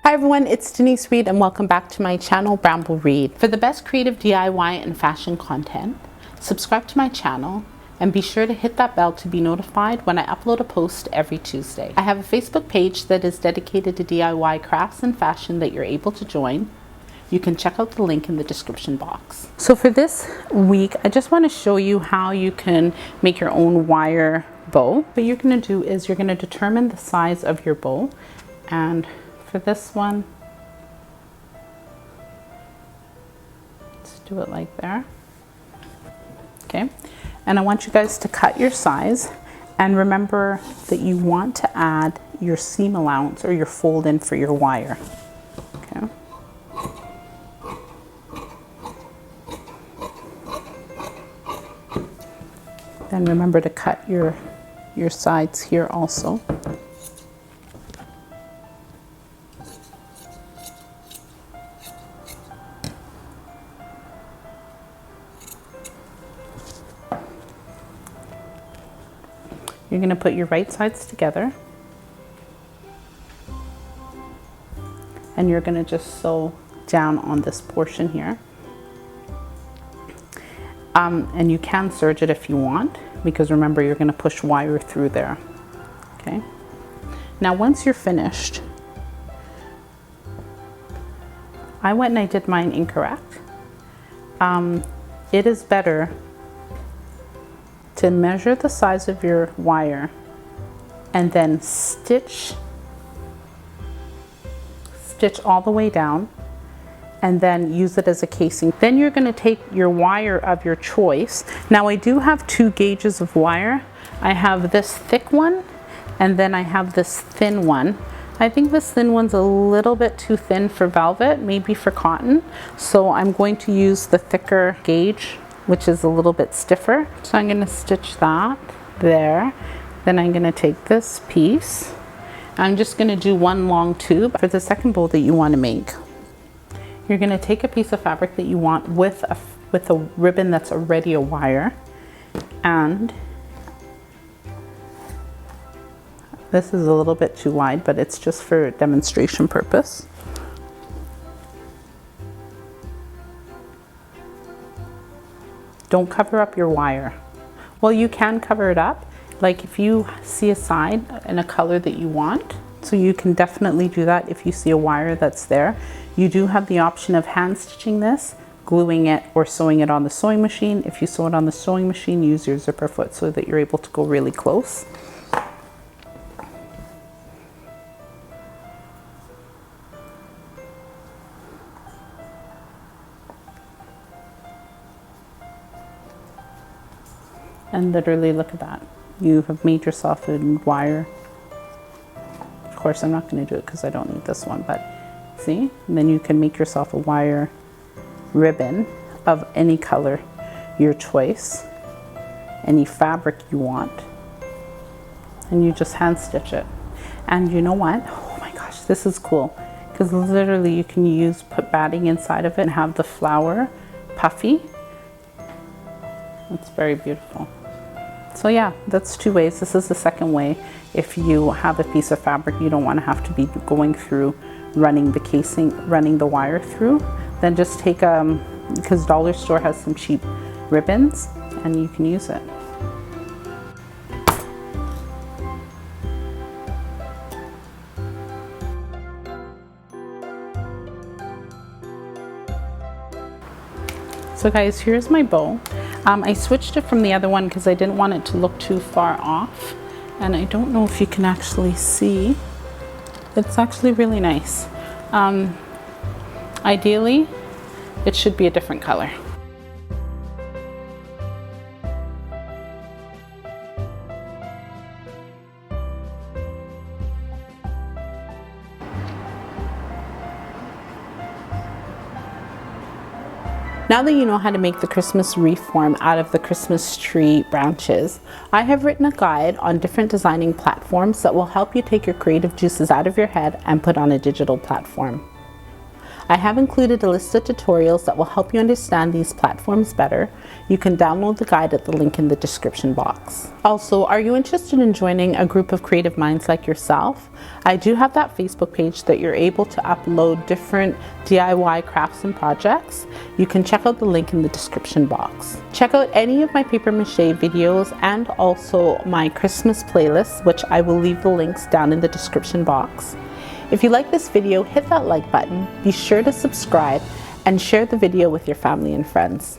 Hi everyone, it's Denise Reed and welcome back to my channel, Bramble Reed. For the best creative DIY and fashion content, subscribe to my channel and be sure to hit that bell to be notified when I upload a post every Tuesday. I have a Facebook page that is dedicated to DIY crafts and fashion that you're able to join. You can check out the link in the description box. So for this week, I just want to show you how you can make your own wire bow. What you're going to do is you're going to determine the size of your bow, and for this one, let's do it like there. Okay, and I want you guys to cut your size, and remember that you want to add your seam allowance or your fold in for your wire. Okay. Then remember to cut your sides here also. You're going to put your right sides together and you're going to just sew down on this portion here. And you can serge it if you want, because remember you're going to push wire through there. Okay. Now once you're finished, I went and I did mine incorrect. It is better to measure the size of your wire and then stitch all the way down and then use it as a casing. Then you're going to take your wire of your choice. Now I do have two gauges of wire. I have this thick one and then I have this thin one. I think this thin one's a little bit too thin for velvet, maybe for cotton. So I'm going to use the thicker gauge, which is a little bit stiffer. So I'm going to stitch that there. Then I'm going to take this piece. I'm just going to do one long tube. For the second bow that you want to make, you're going to take a piece of fabric that you want with a ribbon that's already a wire, and this is a little bit too wide, but it's just for demonstration purpose. Don't cover up your wire. Well, you can cover it up, like if you see a side in a color that you want. So you can definitely do that if you see a wire that's there. You do have the option of hand stitching this, gluing it, or sewing it on the sewing machine. If you sew it on the sewing machine, use your zipper foot so that you're able to go really close. And literally look at that. You have made yourself a wire. Of course, I'm not going to do it because I don't need this one, but see? And then you can make yourself a wire ribbon of any color, your choice, any fabric you want. And you just hand stitch it. And you know what? Oh my gosh, this is cool. Because literally you can put batting inside of it and have the flower puffy. It's very beautiful. So yeah, that's two ways. This is the second way. If you have a piece of fabric you don't want to have to be going through running the casing, running the wire through, then just take because Dollar Store has some cheap ribbons and you can use it. So guys, here's my bow. I switched it from the other one because I didn't want it to look too far off. And I don't know if you can actually see. It's actually really nice. Ideally, it should be a different color. Now that you know how to make the Christmas wreath form out of the Christmas tree branches, I have written a guide on different designing platforms that will help you take your creative juices out of your head and put on a digital platform. I have included a list of tutorials that will help you understand these platforms better. You can download the guide at the link in the description box. Also, are you interested in joining a group of creative minds like yourself? I do have that Facebook page that you're able to upload different DIY crafts and projects. You can check out the link in the description box. Check out any of my paper mache videos and also my Christmas playlist, which I will leave the links down in the description box. If you like this video, hit that like button, be sure to subscribe, and share the video with your family and friends.